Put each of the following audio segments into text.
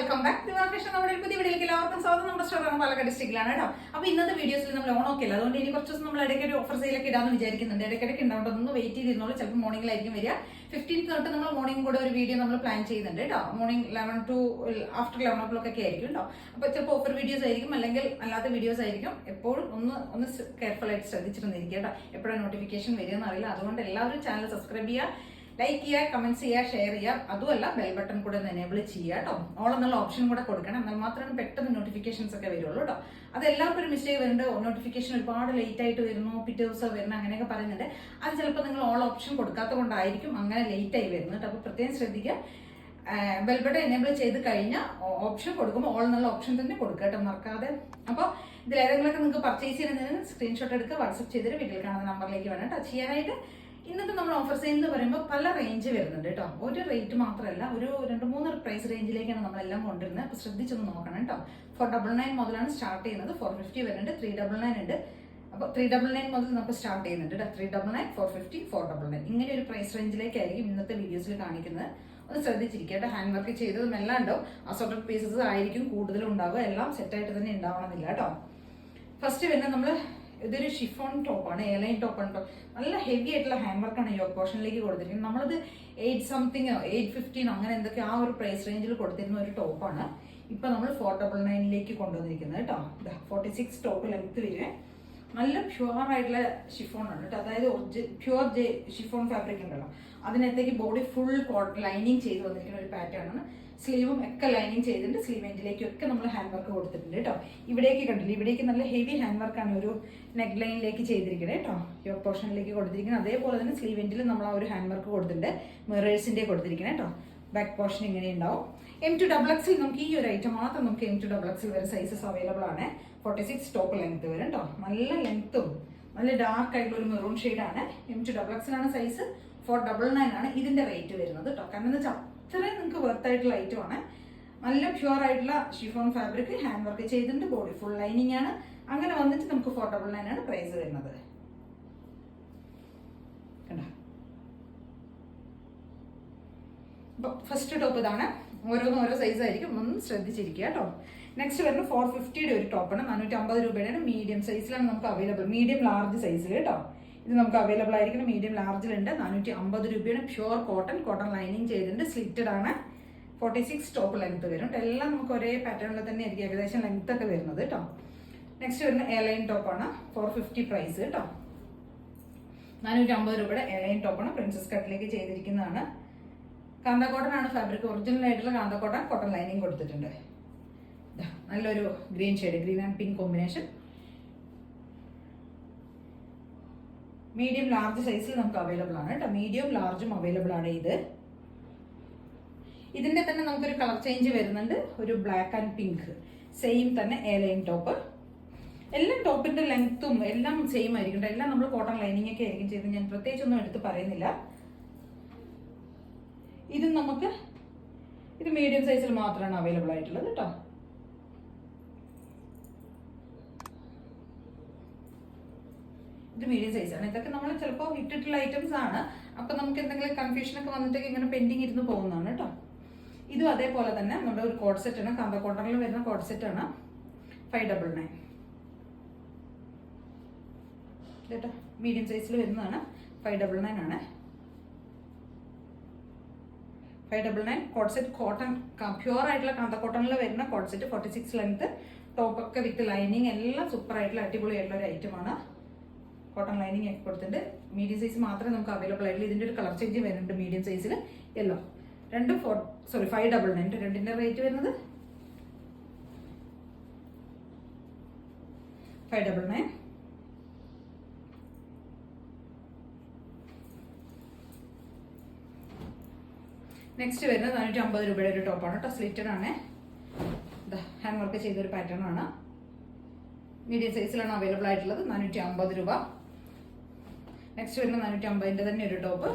Welcome back. ദിവാകൃഷ്ണൻ നമ്മുടെ പുതിയ വീഡിയോയിലേക്ക് എല്ലാവർക്കും സ്വാഗതം. നമ്മുടെ സ്റ്റോറാണ് പാലക്കാട് ഡിസ്ട്രിക്റ്റിലാണ് കേട്ടോ. അപ്പോൾ ഇന്നത്തെ വീഡിയോസിൽ നമ്മൾ ഓണമൊക്കെ ഇല്ല, അതുകൊണ്ട് ഇനി കുറച്ച് ദിവസം നമ്മൾ ഇടയ്ക്ക് ഒരു ഓഫർ സെയിലൊക്കെ ഇടാന്ന് വിചാരിക്കുന്നുണ്ട്. ഇടയ്ക്കിടയ്ക്ക് ഉണ്ടാവും, ഒന്ന് വെയിറ്റ് ചെയ്തിരുന്നോളൂ. ചിലപ്പോൾ മോർണിംഗിലായിരിക്കും വരിക. 15th തൊട്ട് നമ്മൾ മോർണിംഗ് കൂടെ ഒരു വീഡിയോ നമ്മൾ പ്ലാൻ ചെയ്യുന്നുണ്ട് കേട്ടോ. മോർണിംഗ് 11 to ആഫ്റ്റർ 11 o'clock ഒക്കെ ആയിരിക്കും കേട്ടോ. അപ്പോൾ ചിലപ്പോൾ ഓഫർ വീഡിയോസ് ആയിരിക്കും, അല്ലെങ്കിൽ അല്ലാത്ത വീഡിയോസ് ആയിരിക്കും. എപ്പോഴും ഒന്ന് കെയർഫുൾ ആയിട്ട് ശ്രദ്ധിച്ചിരുന്നിരിക്കുക കേട്ടോ. എപ്പോഴാണ് നോട്ടിഫിക്കേഷൻ വരികയെന്ന് അറിയില്ല. അതുകൊണ്ട് എല്ലാവരും ചാനൽ സബ്സ്ക്രൈബ് ചെയ്യുക, ലൈക്ക് ചെയ്യുക, കമന്റ്സ് ചെയ്യുക, ഷെയർ ചെയ്യുക. അതുമല്ല ബെൽ ബട്ടൺ കൂടെ ഒന്ന് എനേബിൾ ചെയ്യുക കേട്ടോ. ഓൾ എന്നുള്ള ഓപ്ഷൻ കൂടെ കൊടുക്കണം, എന്നാൽ മാത്രമേ പെട്ടെന്ന് നോട്ടിഫിക്കേഷൻസ് ഒക്കെ വരുള്ളൂ കേട്ടോ. അത് എല്ലാവർക്കും ഒരു മിസ്റ്റേക്ക് വരുന്നുണ്ട്. നോട്ടിഫിക്കേഷൻ ഒരുപാട് ലേറ്റ് ആയിട്ട് വരുന്നു, പിറ്റേ ദിവസം വരുന്നു, അങ്ങനെയൊക്കെ പറയുന്നുണ്ട്. അത് ചിലപ്പോൾ നിങ്ങൾ ഓൾ ഓപ്ഷൻ കൊടുക്കാത്തത് കൊണ്ടായിരിക്കും അങ്ങനെ ലേറ്റ് ആയി വരുന്നത് കേട്ടോ. അപ്പോൾ പ്രത്യേകം ശ്രദ്ധിക്കുക. ബെൽ ബട്ടൺ എനേബിൾ ചെയ്ത് കഴിഞ്ഞാൽ ഓപ്ഷൻ കൊടുക്കുമ്പോൾ ഓൾ എന്നുള്ള ഓപ്ഷൻ തന്നെ കൊടുക്കുക കേട്ടോ, മറക്കാതെ. അപ്പോൾ ഇതിൽ ഏതെങ്കിലുമൊക്കെ നിങ്ങൾക്ക് പർച്ചേസ് ചെയ്യുന്നതിന് സ്ക്രീൻഷോട്ട് എടുക്കുക, വാട്സപ്പ് ചെയ്തിട്ട് വീട്ടിൽ കാണുന്ന നമ്പറിലേക്ക് വേണം കേട്ടോ ചെയ്യാനായിട്ട്. ഇന്നത്തെ നമ്മൾ ഓഫർ സെയിൽ എന്ന് പറയുമ്പോൾ പല റേഞ്ച് വരുന്നുണ്ട് കേട്ടോ. ഒരു റേറ്റ് മാത്രമല്ല, ഒരു 2-3 പ്രൈസ് റേഞ്ചിലേക്കാണ് നമ്മളെല്ലാം കൊണ്ടുവരുന്നത്. അപ്പോൾ ശ്രദ്ധിച്ചൊന്ന് നോക്കണം കേട്ടോ. 499 മുതലാണ് സ്റ്റാർട്ട് ചെയ്യുന്നത്. 450 വരുന്നുണ്ട്, 399 ഉണ്ട്. അപ്പോൾ 399 മുതൽ നമുക്ക് സ്റ്റാർട്ട് ചെയ്യുന്നുണ്ട് കേട്ടോ. 399, 450, 499 ഇങ്ങനെ ഒരു പ്രൈസ് റേഞ്ചിലേക്കായിരിക്കും ഇന്നത്തെ വീഡിയോസിൽ കാണിക്കുന്നത്. ഒന്ന് ശ്രദ്ധിച്ചിരിക്കുക കേട്ടോ. ഹാൻഡ് വർക്ക് ചെയ്തതും എല്ലാം ഉണ്ടാവും. അസോർട്ടഡ് പീസസ് ആയിരിക്കും കൂടുതലും ഉണ്ടാവുക. എല്ലാം സെറ്റായിട്ട് തന്നെ ഉണ്ടാവണമെന്നില്ല കേട്ടോ. ഫസ്റ്റ് വരുന്നത് നമ്മൾ ഇതൊരു ഷിഫോൺ ടോപ്പാണ്, എയർലൈൻ ടോപ്പാണ്. നല്ല ഹെവി ആയിട്ടുള്ള ഹാൻഡ് വർക്കാണ് ഈ പോർഷനിലേക്ക് കൊടുത്തിരിക്കുന്നത്. നമ്മളത് 8 something 815 അങ്ങനെ എന്തൊക്കെ ആ ഒരു പ്രൈസ് റേഞ്ചിൽ കൊടുത്തിരുന്ന ഒരു ടോപ്പാണ്. ഇപ്പൊ നമ്മൾ 499 കൊണ്ടുവന്നിരിക്കുന്നത് കേട്ടോ. 46 ടോപ്പ് ലെങ്ത് വരെ നല്ല പ്യുവർ ആയിട്ടുള്ള ഷിഫോൺ ആണ് കേട്ടോ. അതായത് പ്യുവർ ഷിഫോൺ ഫാബ്രിക് ഉണ്ടല്ലോ, അതിനകത്തേക്ക് ബോഡി ഫുൾ ലൈനിങ് ചെയ്ത് വന്നിരിക്കുന്ന ഒരു പാറ്റേൺ ആണ്. സ്ലീവും ഒക്കെ ലൈനിങ് ചെയ്തിട്ടുണ്ട്. സ്ലീവ് എൻഡിലേക്കും ഒക്കെ നമ്മൾ ഹാൻഡ് വർക്ക് കൊടുത്തിട്ടുണ്ട് കേട്ടോ. ഇവിടേക്ക് കണ്ടില്ല, ഇവിടേക്ക് നല്ല ഹെവി ഹാൻഡ് വർക്കാണ് ഒരു നെക്ക് ലൈനിലേക്ക് ചെയ്തിരിക്കുന്നത് കേട്ടോ. യോക്ക് പോർഷനിലേക്ക് കൊടുത്തിരിക്കുന്നത്. അതേപോലെ തന്നെ സ്ലീവ് എൻഡിൽ നമ്മൾ ആ ഒരു ഹാൻഡ് വർക്ക് കൊടുത്തിട്ടുണ്ട്. മിറേഴ്സിന്റെ കൊടുത്തിരിക്കുന്നത് കേട്ടോ. ബാക്ക് പോർഷൻ ഇങ്ങനെ ഉണ്ടാവും. M2XXL നമുക്ക് ഈ ഒരു ഐറ്റം മാത്രം നമുക്ക് M2XXL വരെ സൈസസ് അവൈലബിൾ ആണ്. 46 ടോപ്പ് ലെങ്ത് വരും കേട്ടോ. നല്ല ലെങ്ത്തും നല്ല ഡാർക്ക് ആയിട്ടുള്ള ഒരു മെറൂൺ ഷെയ്ഡാണ്. M2XXL ആണ് സൈസ്. 499 ആണ് ഇതിന്റെ റേറ്റ് വരുന്നത് കേട്ടോ. കാരണം എന്താ വെച്ചാൽ അത്രയും നിങ്ങൾക്ക് വർത്ത് ആയിട്ടുള്ള ഐറ്റം ആണ്. നല്ല പ്യുവർ ആയിട്ടുള്ള ഷിഫോൺ ഫാബ്രിക്, ഹാൻഡ് വർക്ക് ചെയ്തിട്ടുണ്ട്, ബോഡി ഫുൾ ലൈനിങ് ആണ്. അങ്ങനെ വന്നിട്ട് നമുക്ക് 499 ആണ് പ്രൈസ് വരുന്നത്. കണ്ടോ. ഫസ്റ്റ് ടോപ്പ് ഇതാണ്. ഓരോന്നും ഓരോ സൈസ് ആയിരിക്കും, ഒന്ന് ശ്രദ്ധിച്ചിരിക്കുക കേട്ടോ. നെക്സ്റ്റ് വരുന്നത് 450 ഒരു ടോപ്പാണ്. 450 രൂപയുടെ മീഡിയം സൈസിലാണ് നമുക്ക് അവൈലബിൾ. മീഡിയം ലാർജ് സൈസിൽ കേട്ടോ. ഇത് നമുക്ക് അവൈലബിൾ ആയിരിക്കണം. മീഡിയം ലാർജിലുണ്ട്. 450 രൂപയാണ്. പ്യുവർ കോട്ടൺ ലൈനിങ് ചെയ്തിട്ടുണ്ട്. സ്ലിറ്റഡ് ആണ്. 46 ടോപ്പ് ലെങ്ത് വരും. എല്ലാം നമുക്ക് ഒരേ പാറ്റേണിൽ തന്നെ ആയിരിക്കും ഏകദേശം ലെങ്ത് ഒക്കെ വരുന്നത് കേട്ടോ. നെക്സ്റ്റ് വരുന്ന എയർലൈൻ ടോപ്പാണ്. 450 പ്രൈസ് കേട്ടോ. 450 രൂപയുടെ എയർലൈൻ ടോപ്പാണ്. പ്രിൻസസ് കട്ടിലേക്ക് ചെയ്തിരിക്കുന്നതാണ്. കാന്ത കോട്ടൺ ആണ് ഫാബ്രിക്. ഒറിജിനൽ ആയിട്ടുള്ള കാന്ത കോട്ടൺ ലൈനിങ് കൊടുത്തിട്ടുണ്ട്. നല്ലൊരു green shade, green and pink combination. Medium large സൈസിൽ നമുക്ക് അവൈലബിൾ ആണ് കേട്ടോ. മീഡിയം ലാർജും അവൈലബിൾ ആണ്. ഇതിന്റെ തന്നെ നമുക്കൊരു കളർ ചേഞ്ച് വരുന്നുണ്ട്. ഒരു ബ്ലാക്ക് ആൻഡ് പിങ്ക് സെയിം തന്നെ എയർലൈൻ ടോപ്പ്. എല്ലാം ടോപ്പിന്റെ ലെങ്ത്തും എല്ലാം സെയിം ആയിരിക്കും. എല്ലാം നമ്മൾ കോട്ടൺ ലൈനിങ് ഒക്കെ ആയിരിക്കും ചെയ്ത്. ഞാൻ പ്രത്യേകിച്ചൊന്നും എടുത്ത് പറയുന്നില്ല. ഇത് മീഡിയം സൈസിൽ മാത്രമാണ് അവൈലബിൾ ആയിട്ടുള്ളത് കേട്ടോ. ഇത് മീഡിയം സൈസാണ്. ഇതൊക്കെ നമ്മൾ ചിലപ്പോൾ ഇട്ടിട്ടുള്ള ഐറ്റംസ് ആണ്. അപ്പൊ നമുക്ക് എന്തെങ്കിലും കൺഫ്യൂഷൻ ഒക്കെ വന്നിട്ടൊക്കെ ഇങ്ങനെ പെൻഡിങ് ഇരുന്ന് പോകുന്നതാണ് കേട്ടോ. ഇതും അതേപോലെ തന്നെ നമ്മുടെ ഒരു കോഡ് സെറ്റ് ആണ്. കാന്ത കോട്ടണിൽ വരുന്ന കോഡ് സെറ്റ് ആണ്. 599 കേട്ടോ. മീഡിയം സൈസിൽ വരുന്നതാണ്. 599 ആണ്. 599 കോഡ് സെറ്റ്. കോട്ടൺ പ്യുവർ ആയിട്ടുള്ള കാന്ത കോട്ടണിൽ വരുന്ന കോഡ് സെറ്റ്. 46 ലെങ്ത് ടോപ്പൊക്കെ വിത്ത് ലൈനിങ് എല്ലാം സൂപ്പർ ആയിട്ടുള്ള അടിപൊളി ആയിട്ടുള്ള ഒരു ഐറ്റമാണ്. കോട്ടൺ ലൈനിങ് ഒക്കെ കൊടുത്തിട്ടുണ്ട്. മീഡിയം സൈസ് മാത്രമേ നമുക്ക് അവൈലബിൾ ആയിട്ടുള്ളൂ. ഇതിന്റെ ഒരു കളർ ചേഞ്ച് വരുന്നുണ്ട്. മീഡിയം സൈസിൽ യെല്ലോ. 599 രണ്ടിന്റെ റേറ്റ് വരുന്നത് 599. നെക്സ്റ്റ് വരുന്നത് 450 രൂപയുടെ ഒരു ടോപ്പാണ് കേട്ടോ. സ്ലിറ്റഡ് ആണ്. ഹാൻഡ് വർക്ക് ചെയ്തൊരു പാറ്റേൺ ആണ്. മീഡിയം സൈസിലാണ് അവൈലബിൾ ആയിട്ടുള്ളത്. 450 രൂപ. നെക്സ്റ്റ് വരുന്ന 450ന്റെ തന്നെ ഒരു top.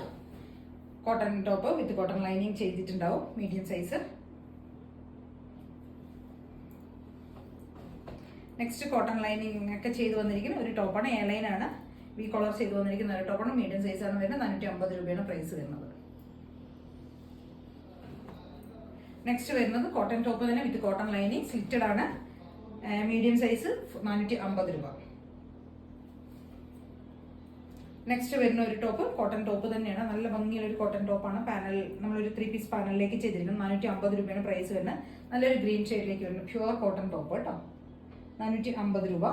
Cotton top with cotton lining ചെയ്തിട്ടുണ്ടാവും. Medium size. Next cotton lining ഒക്കെ ചെയ്ത് വന്നിരിക്കുന്ന ഒരു ടോപ്പാണ്. എയർലൈൻ ആണ്. വി കോളർ ചെയ്ത് വന്നിരിക്കുന്ന ഒരു ടോപ്പാണ്. മീഡിയം സൈസാണ് വരുന്നത്. 450 രൂപയാണ് പ്രൈസ് വരുന്നത്. നെക്സ്റ്റ് വരുന്നത് കോട്ടൺ ടോപ്പ് തന്നെ വിത്ത് കോട്ടൺ ലൈനിങ്, സ്ലിറ്റഡ് ആണ്, മീഡിയം സൈസ്, 450 രൂപ. നെക്സ്റ്റ് വരുന്ന ഒരു ടോപ്പ് കോട്ടൺ ടോപ്പ് തന്നെയാണ്, നല്ല ഭംഗിയുള്ള ഒരു കോട്ടൺ ടോപ്പാണ്. പാനൽ നമ്മളൊരു 3 പീസ് പാനലിലേക്ക് ചെയ്തിരിക്കുന്നത്. 450 രൂപയാണ് പ്രൈസ് വരുന്നത്. നല്ലൊരു ഗ്രീൻ ഷെയ്ഡിലേക്ക് വരുന്നത് പ്യുവർ കോട്ടൺ ടോപ്പ് കേട്ടോ, 450 രൂപ.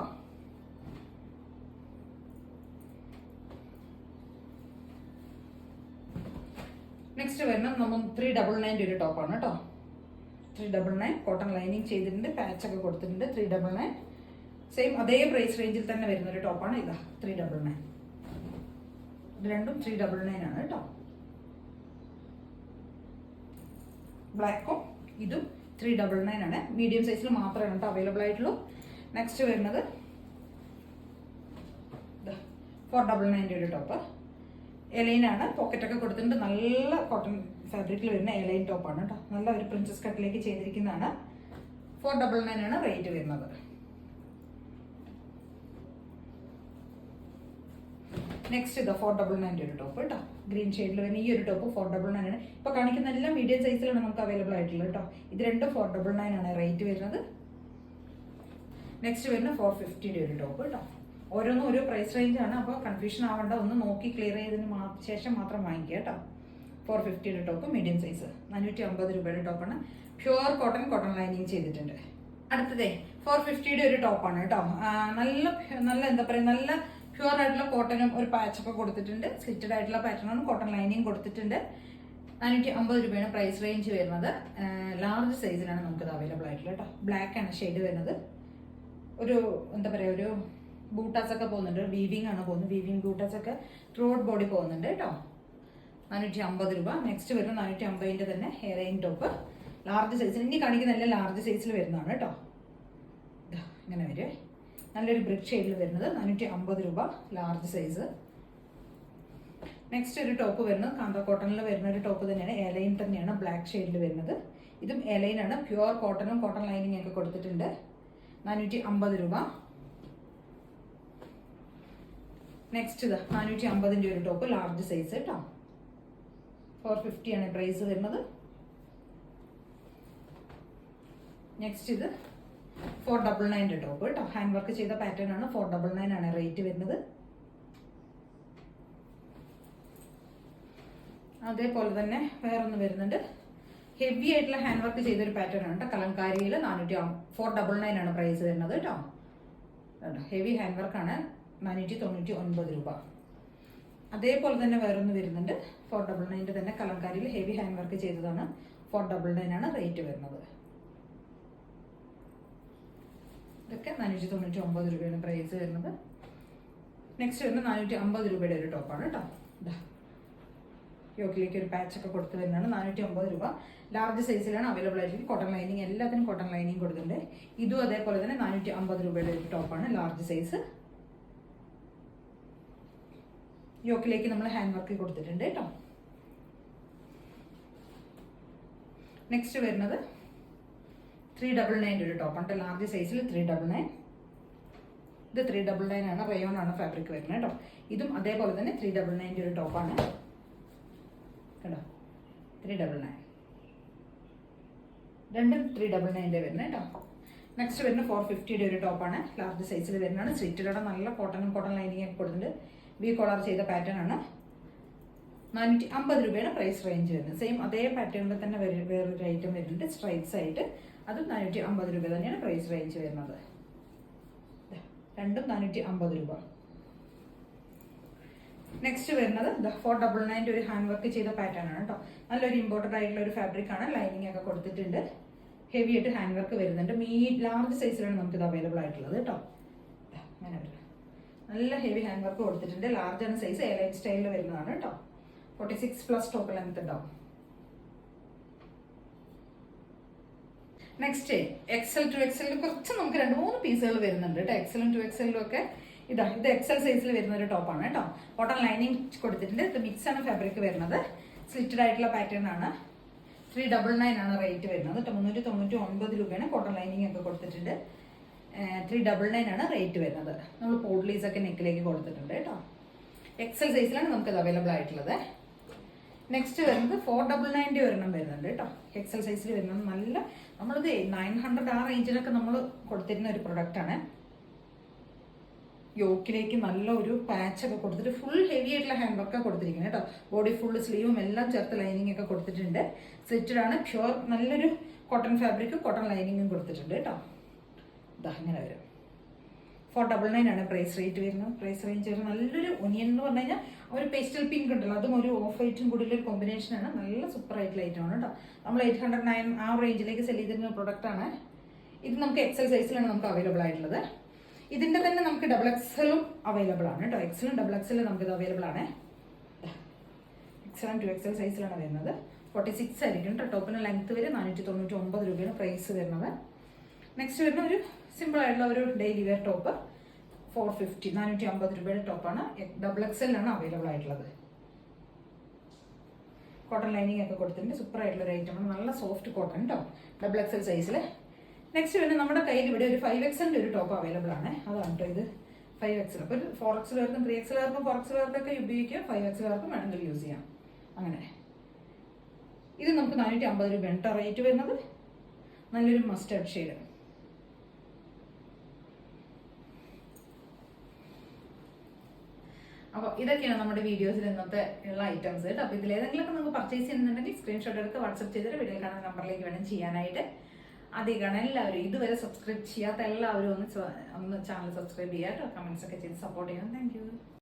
നെക്സ്റ്റ് വരുന്നത് നമ്മൾ 399 ഒരു ടോപ്പാണ് കേട്ടോ, 399 കോട്ടൺ ലൈനിങ് ചെയ്തിട്ടുണ്ട്, പാച്ചൊക്കെ കൊടുത്തിട്ടുണ്ട്. 399 സെയിം അതേ പ്രൈസ് റേഞ്ചിൽ തന്നെ വരുന്ന ഒരു ടോപ്പാണ് ഇതാ 399. ഇത് രണ്ടും 399 ആണ് കേട്ടോ. ബ്ലാക്കും ഇതും 399 ആണ്. മീഡിയം സൈസിൽ മാത്രമാണ് കേട്ടോ അവൈലബിൾ ആയിട്ടുള്ളൂ. നെക്സ്റ്റ് വരുന്നത് 499 ഒരു ടോപ്പ്, എലൈനാണ്, പോക്കറ്റൊക്കെ കൊടുത്തിട്ടുണ്ട്. നല്ല കോട്ടൺ ഫാബ്രിക്കിൽ വരുന്ന എലൈൻ ടോപ്പാണ് കേട്ടോ. നല്ല ഒരു പ്രിൻസസ് കട്ടിലേക്ക് ചെയ്തിരിക്കുന്നതാണ്. 499 ആണ് റേറ്റ് വരുന്നത്. നെക്സ്റ്റ് ഇതാ 499 ഒരു ടോപ്പ് കേട്ടോ, ഗ്രീൻ ഷെയ്ഡിൽ വരുന്ന ഈ ഒരു ടോപ്പ് 499 ആണ്. ഇപ്പൊ കാണിക്കുന്ന എല്ലാം മീഡിയം സൈസിലാണ് നമുക്ക് അവൈലബിൾ ആയിട്ടുള്ളത് കേട്ടോ. ഇത് രണ്ടും 499 ആണ് റേറ്റ് വരുന്നത്. നെക്സ്റ്റ് വരുന്ന 450 ഒരു ടോപ്പ് കേട്ടോ. ഓരോന്നും ഓരോ പ്രൈസ് റേഞ്ച് ആണ്, അപ്പോൾ കൺഫ്യൂഷൻ ആവേണ്ട, ഒന്ന് നോക്കി ക്ലിയർ ചെയ്തതിന് ശേഷം മാത്രം വാങ്ങിക്കുക കേട്ടോ. 450 ടോപ്പ് മീഡിയം സൈസ്, 450 രൂപയുടെ ടോപ്പാണ്. പ്യുവർ കോട്ടൺ, കോട്ടൺ ലൈനിങ് ചെയ്തിട്ടുണ്ട്. അടുത്തതേ 450 ഒരു ടോപ്പാണ് കേട്ടോ. നല്ല എന്താ പറയുക, നല്ല പ്യുവർ ആയിട്ടുള്ള കോട്ടനും ഒരു പാച്ചൊക്കെ കൊടുത്തിട്ടുണ്ട്. സ്ലിറ്റഡ് ആയിട്ടുള്ള പാറ്റേണും കോട്ടൺ ലൈനിങ് കൊടുത്തിട്ടുണ്ട്. 450 രൂപയാണ് പ്രൈസ് റേഞ്ച് വരുന്നത്. ലാർജ് സൈസിലാണ് നമുക്കത് അവൈലബിൾ ആയിട്ടുള്ളത് കേട്ടോ. ബ്ലാക്ക് ആണ് ഷെയ്ഡ് വരുന്നത്. ഒരു എന്താ പറയുക, ഒരു ബൂട്ടാസ് ഒക്കെ പോകുന്നുണ്ട്, വീവിംഗ് ആണ് പോകുന്നത്. വീവിംഗ് ബൂട്ടാസ് ഒക്കെ ത്രൂ ഔട്ട് ബോഡി പോകുന്നുണ്ട് കേട്ടോ. 450 രൂപ. നെക്സ്റ്റ് വരുന്നത് 450 തന്നെ ഹെയർ ലൈൻ ടോപ്പ്, ലാർജ് സൈസിൽ. ഇനി കാണിക്കുന്ന എല്ലാം ലാർജ് സൈസിൽ വരുന്നതാണ് കേട്ടോ. ഇങ്ങനെ വരും, നല്ലൊരു ബ്രിക്ക് ഷെയ്ഡിൽ വരുന്നത് 450 രൂപ, ലാർജ് സൈസ്. നെക്സ്റ്റ് ഒരു ടോപ്പ് വരുന്നത് കാന്ത കോട്ടണിൽ വരുന്ന ഒരു ടോപ്പ് തന്നെയാണ്, എലൈൻ തന്നെയാണ്, ബ്ലാക്ക് ഷെയ്ഡിൽ വരുന്നത്. ഇതും എലൈൻ ആണ്, പ്യുവർ കോട്ടണും കോട്ടൺ ലൈനിങ് ഒക്കെ കൊടുത്തിട്ടുണ്ട്. 450 രൂപ. നെക്സ്റ്റ് ഇതാ 450 ഒരു ടോപ്പ്, ലാർജ് സൈസ് കേട്ടോ. 450 ആണ് പ്രൈസ് വരുന്നത്. നെക്സ്റ്റ് ഇത് 499 ടോപ്പ് കേട്ടോ, ഹാൻഡ് വർക്ക് ചെയ്ത പാറ്റേൺ ആണ്. 499 ആണ് റേറ്റ് വരുന്നത്. അതേപോലെ തന്നെ വേറൊന്ന് വരുന്നുണ്ട്, ഹെവി ആയിട്ടുള്ള ഹാൻഡ് വർക്ക് ചെയ്തൊരു പാറ്റേൺ ആണ് കേട്ടോ. കലങ്കാരിയിൽ 499 ആണ് പ്രൈസ് വരുന്നത് കേട്ടോ. ഹെവി ഹാൻഡ് വർക്കാണ്, 499 രൂപ. അതേപോലെ തന്നെ വേറൊന്ന് വരുന്നുണ്ട് 499 തന്നെ, കലങ്കാരിയിൽ ഹെവി ഹാൻഡ് വർക്ക് ചെയ്തതാണ്. 499 ആണ് റേറ്റ് വരുന്നത്. ഇതൊക്കെ 499 രൂപയാണ് പ്രൈസ് വരുന്നത്. നെക്സ്റ്റ് വരുന്നത് 450 രൂപയുടെ ഒരു ടോപ്പാണ് കേട്ടോ. യോക്കിലേക്ക് ഒരു പാച്ചൊക്കെ കൊടുത്ത് വരുന്നതാണ്. 450 രൂപ. ലാർജ് സൈസിലാണ് അവൈലബിൾ ആയിരിക്കും. കോട്ടൺ ലൈനിങ്, എല്ലാത്തിനും കോട്ടൺ ലൈനിങ് കൊടുത്തിട്ടുണ്ട്. ഇതും അതേപോലെ തന്നെ 450 രൂപയുടെ ഒരു ടോപ്പാണ്, ലാർജ് സൈസ്. യോക്കിലേക്ക് നമ്മൾ ഹാൻഡ് വർക്ക് കൊടുത്തിട്ടുണ്ട് കേട്ടോ. നെക്സ്റ്റ് വരുന്നത് 399 ഒരു ടോപ്പാണ്, ലാർജ് സൈസിൽ 399. ഇത് 399 ആണ്, റയോൺ ആണ് ഫാബ്രിക് വരുന്നത് കേട്ടോ. ഇതും അതേപോലെ തന്നെ 399 ഒരു ടോപ്പാണ് കേട്ടോ. 399 രണ്ടും 399 വരുന്നത് കേട്ടോ. നെക്സ്റ്റ് വരുന്ന 450 ഒരു ടോപ്പാണ്, ലാർജ് സൈസിൽ വരുന്നതാണ്. സ്ലിറ്റഡ് നല്ല കോട്ടണും കോട്ടൺ ലൈനിങ് ഒക്കെ കൊടുത്തിട്ടുണ്ട്. വി കോളർ ചെയ്ത പാറ്റേൺ ആണ്. 450 രൂപയാണ് പ്രൈസ് റേഞ്ച് വരുന്നത്. സെയിം അതേ പാറ്റേണിൽ തന്നെ വേറൊരു ഐറ്റം വരുന്നുണ്ട്, സ്ട്രൈപ്സ് ആയിട്ട്. അതും 450 രൂപ തന്നെയാണ് പ്രൈസ് റേഞ്ച് വരുന്നത്. രണ്ടും 450 രൂപ. നെക്സ്റ്റ് വരുന്നത് 499 ഒരു ഹാൻഡ് വർക്ക് ചെയ്ത പാറ്റേൺ ആണ് കേട്ടോ. നല്ലൊരു ഇമ്പോർട്ടൻ്റ് ആയിട്ടുള്ള ഒരു ഫാബ്രിക് ആണ്, ലൈനിങ് ഒക്കെ കൊടുത്തിട്ടുണ്ട്. ഹെവി ആയിട്ട് ഹാൻഡ് വർക്ക് വരുന്നുണ്ട്. ലാർജ് സൈസിലാണ് നമുക്കിത് അവൈലബിൾ ആയിട്ടുള്ളത് കേട്ടോ. അങ്ങനെ വരും, നല്ല ഹെവി ഹാൻഡ് വർക്ക് കൊടുത്തിട്ടുണ്ട്. ലാർജ് ആണ് സൈസ്, എയർലൈൻ സ്റ്റൈലിൽ വരുന്നതാണ് കേട്ടോ. 46+ ടോപ്പ് ലെങ്ത് ഉണ്ടാവും. നെക്സ്റ്റ് XL to XL കുറച്ച് നമുക്ക് 2-3 പീസുകൾ വരുന്നുണ്ട് കേട്ടോ. XL to XL ഒക്കെ ഇത് XL സൈസിൽ വരുന്ന ഒരു ടോപ്പാണ് കേട്ടോ. കോട്ടൺ ലൈനിങ് കൊടുത്തിട്ടുണ്ട്. ഇത് മിക്സ് ആണ് ഫാബ്രിക് വരുന്നത്. സ്ലിറ്റഡ് ആയിട്ടുള്ള പാറ്റേൺ ആണ്. 399 ആണ് റേറ്റ് വരുന്നത് കേട്ടോ. 399 രൂപയാണ്. കോട്ടൺ ലൈനിങ് ഒക്കെ കൊടുത്തിട്ടുണ്ട്. 399 ആണ് റേറ്റ് വരുന്നത്. നമ്മൾ പോഡ്ലീസ് ഒക്കെ നെക്കിലേക്ക് കൊടുത്തിട്ടുണ്ട് കേട്ടോ. XL സൈസിലാണ് നമുക്കത് അവൈലബിൾ ആയിട്ടുള്ളത്. നെക്സ്റ്റ് വരുന്നത് 499 ഒരെണ്ണം വരുന്നുണ്ട് കേട്ടോ. എക്സൽ സൈസിൽ വരുന്നത് നല്ല, നമ്മളിത് 900 ആ റേഞ്ചിലൊക്കെ നമ്മൾ കൊടുത്തിരുന്ന ഒരു പ്രൊഡക്റ്റ് ആണ്. യോക്കിലേക്ക് നല്ല ഒരു പാച്ച് ഒക്കെ കൊടുത്തിട്ട് ഫുൾ ഹെവി ആയിട്ടുള്ള ഹാൻഡ് വർക്കാണ് കൊടുത്തിരിക്കുന്നത് കേട്ടോ. ബോഡി ഫുള്ള് സ്ലീവും എല്ലാം ചേർത്ത് ലൈനിങ് ഒക്കെ കൊടുത്തിട്ടുണ്ട്. സ്ലിറ്റഡ് ആണ്, പ്യുവർ നല്ലൊരു കോട്ടൺ ഫാബ്രിക്, കോട്ടൺ ലൈനിങ്ങും കൊടുത്തിട്ടുണ്ട് കേട്ടോ. ഇതാ ഇങ്ങനെ വരും. 499 ആണ് പ്രൈസ് റേറ്റ് വരുന്നത്. പ്രൈസ് റേഞ്ച് വരുന്നത് നല്ലൊരു ഒനിയൻ എന്ന് പറഞ്ഞു കഴിഞ്ഞാൽ ഒരു പേസ്റ്റൽ പിങ്ക് ഉണ്ടല്ലോ, അതും ഒരു ഓഫ് വൈറ്റും കൂടി ഒരു കോമ്പിനേഷനാണ്. നല്ല സൂപ്പർ ആയിട്ടുള്ള ഐറ്റം ആണ് കേട്ടോ. നമ്മൾ 809 ആ റേഞ്ചിലേക്ക് സെല് ചെയ്തിരുന്ന പ്രൊഡക്റ്റ് ആണ് ഇത്. നമുക്ക് എക്സൽ സൈസിലാണ് നമുക്ക് അവൈലബിൾ ആയിട്ടുള്ളത്. ഇതിന്റെ തന്നെ നമുക്ക് ഡബിൾ എക്സലും അവൈലബിൾ ആണ് കേട്ടോ. എക്സലും ഡബിൾ എക്സലും നമുക്കിത് അവൈലബിൾ ആണ്. എക്സൽ 2XL സൈസിലാണ് വരുന്നത്. 46 ആയിരിക്കും കേട്ടോ. ടോപ്പിന് ലെങ്ത് വരെ 499 രൂപയാണ് പ്രൈസ് വരുന്നത്. നെക്സ്റ്റ് വരുന്ന ഒരു സിമ്പിൾ ആയിട്ടുള്ള ഒരു ഡെയിലി വെയർ ടോപ്പ് 450, 450 രൂപയുടെ ടോപ്പാണ്. ഡബിൾ എക്സലിലാണ് അവൈലബിൾ ആയിട്ടുള്ളത്. കോട്ടൺ ലൈനിങ് ഒക്കെ കൊടുത്തിട്ടുണ്ട്. സൂപ്പർ ആയിട്ടുള്ള ഒരു ഐറ്റം ആണ്. നല്ല സോഫ്റ്റ് കോട്ടൺ കേട്ടോ, ഡബിൾ എക്സൽ സൈസിൽ. നെക്സ്റ്റ് പിന്നെ നമ്മുടെ കയ്യിൽ ഇവിടെ ഒരു 5XL ഒരു ടോപ്പ് അവൈലബിൾ ആണ്. അതാണ് കേട്ടോ ഇത് 5XL. അപ്പോൾ 4XL ആർക്കും 3XL ആർക്കും 4XL ആർക്കൊക്കെ ഉപയോഗിക്കാം. 5XL ആർക്കും വേണമെങ്കിൽ യൂസ് ചെയ്യാം. അങ്ങനെ ഇത് നമുക്ക് 450 രൂപയാണ് കേട്ടോ റേറ്റ് വരുന്നത്. നല്ലൊരു മസ്റ്റർഡ് ഷെയ്ഡ്. അപ്പോൾ ഇതൊക്കെയാണ് നമ്മുടെ വീഡിയോസിൽ ഇന്നത്തെ ഉള്ള ഐറ്റംസ് കേട്ടോ. അപ്പോൾ ഇതിലേതെങ്കിലുമൊക്കെ നിങ്ങൾക്ക് പർച്ചേസ് ചെയ്യുന്നുണ്ടെങ്കിൽ സ്ക്രീൻഷോട്ട് എടുത്ത് വാട്സപ്പ് ചെയ്തിട്ട് വീഡിയോ കാണുന്ന നമ്പറിലേക്ക് വേണം ചെയ്യാനായിട്ട്. അധികമാണ് എല്ലാവരും ഇതുവരെ സബ്സ്ക്രൈബ് ചെയ്യാത്ത എല്ലാവരും ഒന്ന് ചാനൽ സബ്സ്ക്രൈബ് ചെയ്യുക കേട്ടോ. കമൻസ് ഒക്കെ ചെയ്ത് സപ്പോർട്ട് ചെയ്യണം. Thank you.